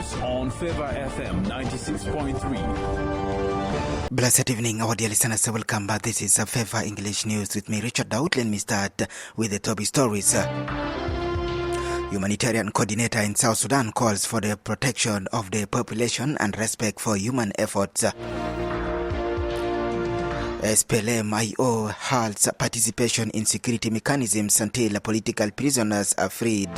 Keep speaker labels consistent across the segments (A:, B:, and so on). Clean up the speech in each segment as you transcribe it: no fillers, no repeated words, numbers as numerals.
A: news on Favour FM 96.3.
B: Blessed evening, our dear listeners. Welcome back. This is Favour English News with me, Richard Daut. Let me start with the top stories. Humanitarian coordinator in South Sudan calls for the protection of the population and respect for human efforts. SPLM-IO halts participation in security mechanisms until political prisoners are freed.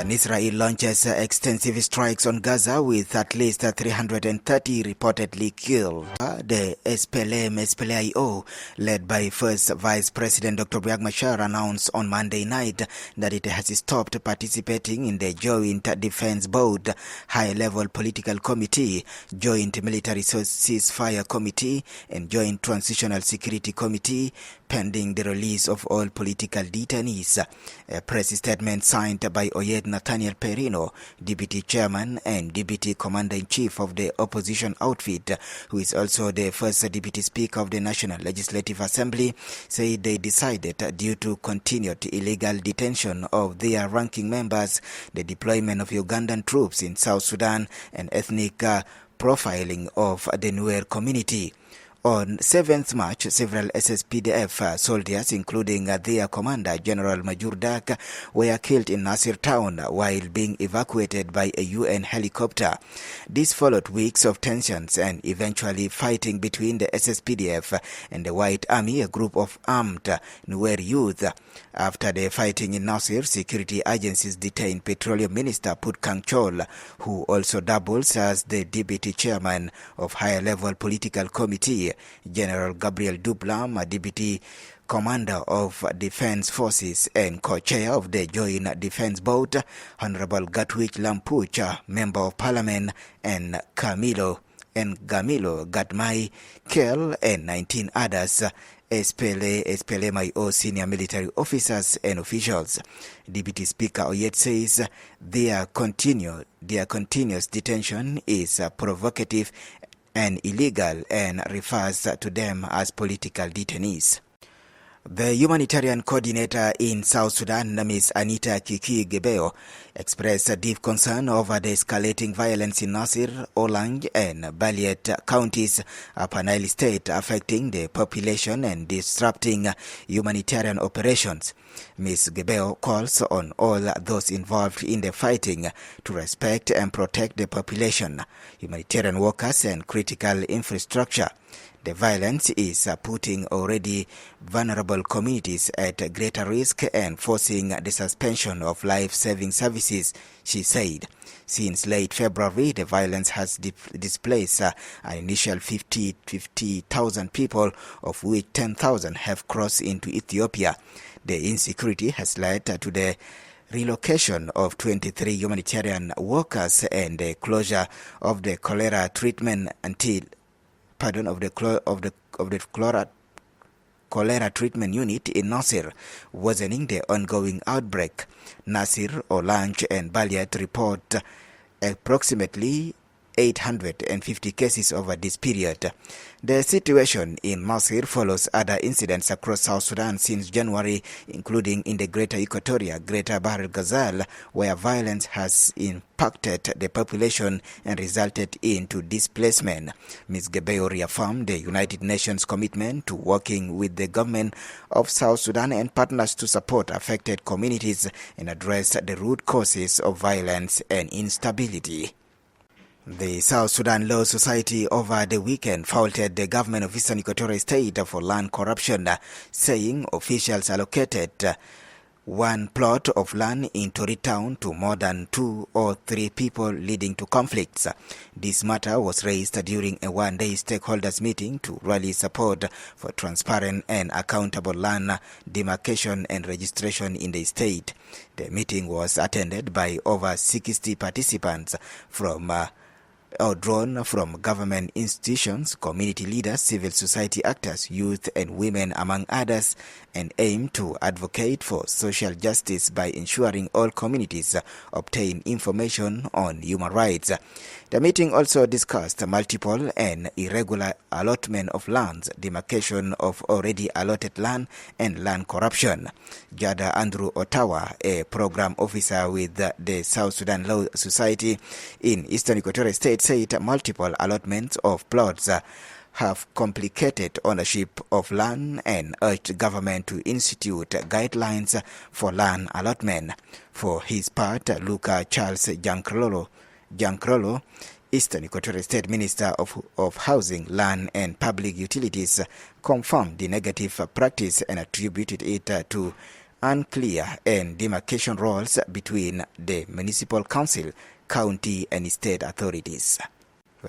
B: Israel launches extensive strikes on Gaza with at least 330 reportedly killed. The SPLM-IO, led by First Vice President Dr. Riek Machar, announced on Monday night that it has stopped participating in the Joint Defense Board, High-Level Political Committee, Joint Military Ceasefire Committee, and Joint Transitional Security Committee, pending the release of all political detainees. A press statement signed by Oyed Nathaniel Perino, Deputy Chairman and Deputy Commander-in-Chief of the opposition outfit, who is also the first Deputy Speaker of the National Legislative Assembly, said they decided, due to continued illegal detention of their ranking members, the deployment of Ugandan troops in South Sudan, and ethnic profiling of the Nuer community. On 7th March, several SSPDF soldiers, including their commander, General Major Dak, were killed in Nasir town while being evacuated by a UN helicopter. This followed weeks of tensions and eventually fighting between the SSPDF and the White Army, a group of armed Nuer youth. After the fighting in Nasir, security agencies detained Petroleum Minister Putkang Chol, who also doubles as the deputy chairman of higher-level political committee, General Gabriel Dublam, a deputy commander of defense forces and co-chair of the Joint Defense Board, Honorable Gatwich Lampuch, member of parliament, and Gamilo Gatmai Kel, and 19 others, SPLM-IO senior military officers and officials. Deputy Speaker Oyet says their continuous detention is provocative and illegal, and refers to them as political detainees. The humanitarian coordinator in South Sudan, Ms. Anita Kiki Gebeo, expressed deep concern over the escalating violence in Nasir, Olang, and Baliet counties, Upper Nile State, affecting the population and disrupting humanitarian operations. Ms. Gebeo calls on all those involved in the fighting to respect and protect the population, humanitarian workers, and critical infrastructure. The violence is putting already vulnerable communities at greater risk and forcing the suspension of life-saving services, she said. Since late February, the violence has displaced an initial 50,000 people, of which 10,000 have crossed into Ethiopia. The insecurity has led to the relocation of 23 humanitarian workers and the closure of the cholera treatment cholera treatment unit in Nasir, worsening the ongoing outbreak. Nasir, Olange, and Baliat report approximately 850 cases over this period. The situation in Nasir follows other incidents across South Sudan since January, including in the Greater Equatoria, Greater Bahr el-Ghazal, where violence has impacted the population and resulted into displacement. Ms. Gebeo reaffirmed the United Nations commitment to working with the government of South Sudan and partners to support affected communities and address the root causes of violence and instability. The South Sudan Law Society over the weekend faulted the government of Eastern Equatorial State for land corruption, saying officials allocated one plot of land in Torit town to more than 2 or 3 people, leading to conflicts. This matter was raised during a one-day stakeholders meeting to rally support for transparent and accountable land demarcation and registration in the state. The meeting was attended by over 60 participants from or drawn from government institutions, community leaders, civil society actors, youth and women among others, and aim to advocate for social justice by ensuring all communities obtain information on human rights. The meeting also discussed multiple and irregular allotment of lands, demarcation of already allotted land, and land corruption. Jada Andrew Ottawa, a program officer with the South Sudan Law Society in Eastern Equatorial State, said multiple allotments of plots have complicated ownership of land and urged government to institute guidelines for land allotment. For his part, Luca Charles Giancarlo, Eastern Equatorial State Minister of Housing, Land and Public Utilities, confirmed the negative practice and attributed it to unclear and demarcation roles between the municipal council, county and state authorities.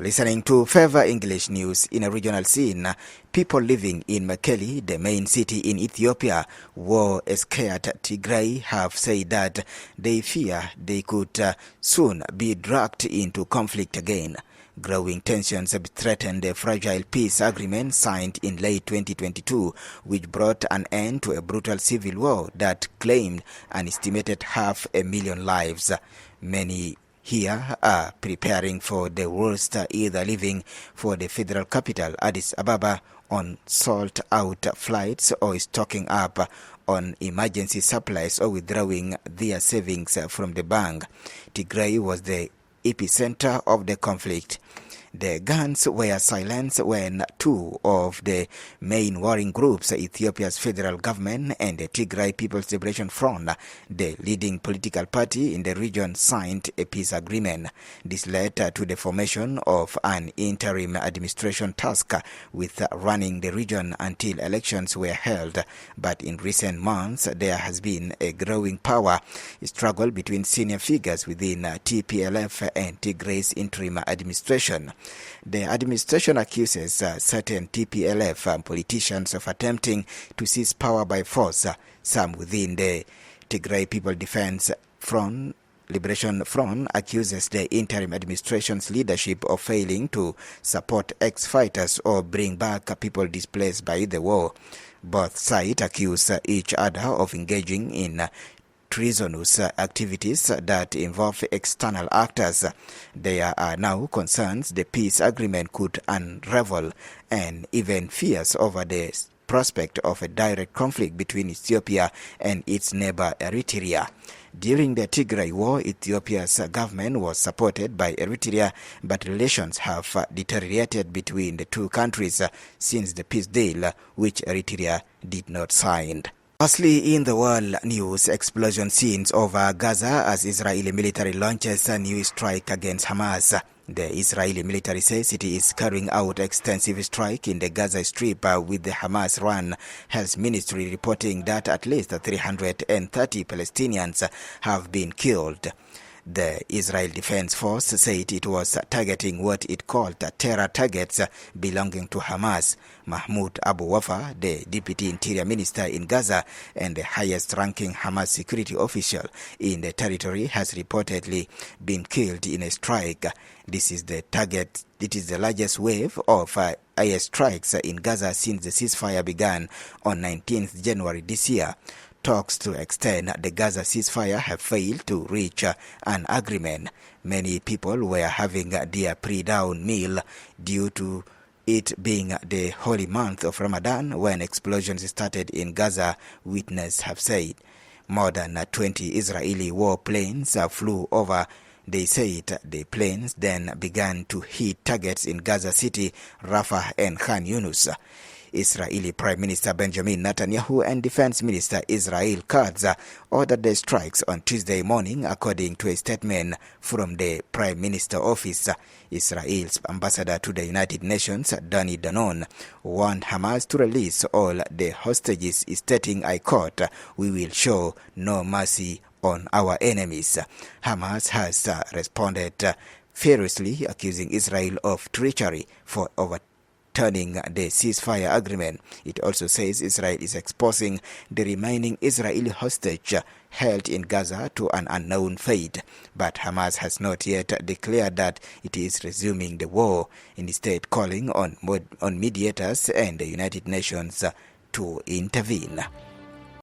B: Listening to Favour English News. In a regional scene, people living in Mekelle, the main city in Ethiopia, war-scared Tigray have said that they fear they could soon be dragged into conflict again. Growing tensions have threatened the fragile peace agreement signed in late 2022, which brought an end to a brutal civil war that claimed an estimated 500,000 lives. Many here are preparing for the worst, either leaving for the federal capital, Addis Ababa, on sold-out flights or stocking up on emergency supplies or withdrawing their savings from the bank. Tigray was the epicenter of the conflict. The guns were silenced when two of the main warring groups, Ethiopia's federal government and the Tigray People's Liberation Front, the leading political party in the region, signed a peace agreement. This led to the formation of an interim administration tasked with running the region until elections were held. But in recent months, there has been a growing power struggle between senior figures within TPLF and Tigray's interim administration. The administration accuses certain TPLF politicians of attempting to seize power by force. Some within the Tigray People Defense Front, Liberation Front, accuses the interim administration's leadership of failing to support ex-fighters or bring back people displaced by the war. Both sides accuse each other of engaging in treasonous activities that involve external actors. There are now concerns the peace agreement could unravel and even fears over the prospect of a direct conflict between Ethiopia and its neighbor Eritrea. During the Tigray War, Ethiopia's government was supported by Eritrea, but relations have deteriorated between the two countries since the peace deal, which Eritrea did not sign. Lastly, in the world news, explosion scenes over Gaza as Israeli military launches a new strike against Hamas. The Israeli military says it is carrying out extensive strike in the Gaza Strip with the Hamas-run health ministry reporting that at least 330 Palestinians have been killed. The Israel Defense Force said it was targeting what it called terror targets belonging to Hamas. Mahmoud Abu Wafa, the Deputy Interior Minister in Gaza and the highest-ranking Hamas security official in the territory, has reportedly been killed in a strike. This is the target. It is the largest wave of air strikes in Gaza since the ceasefire began on 19th January this year. Talks to extend the Gaza ceasefire have failed to reach an agreement. Many people were having their pre-dawn meal due to it being the holy month of Ramadan when explosions started in Gaza, witnesses have said. More than 20 Israeli warplanes flew over. They said the planes then began to hit targets in Gaza City, Rafah and Khan Yunus. Israeli Prime Minister Benjamin Netanyahu and Defense Minister Israel Katz ordered the strikes on Tuesday morning, according to a statement from the Prime Minister office. Israel's ambassador to the United Nations, Danny Danon, warned Hamas to release all the hostages, stating, I quote, "We will show no mercy on our enemies." Hamas has responded furiously, accusing Israel of treachery for over overturning the ceasefire agreement. It also says Israel is exposing the remaining Israeli hostage held in Gaza to an unknown fate, but Hamas has not yet declared that it is resuming the war, instead calling on mediators and the United Nations to intervene.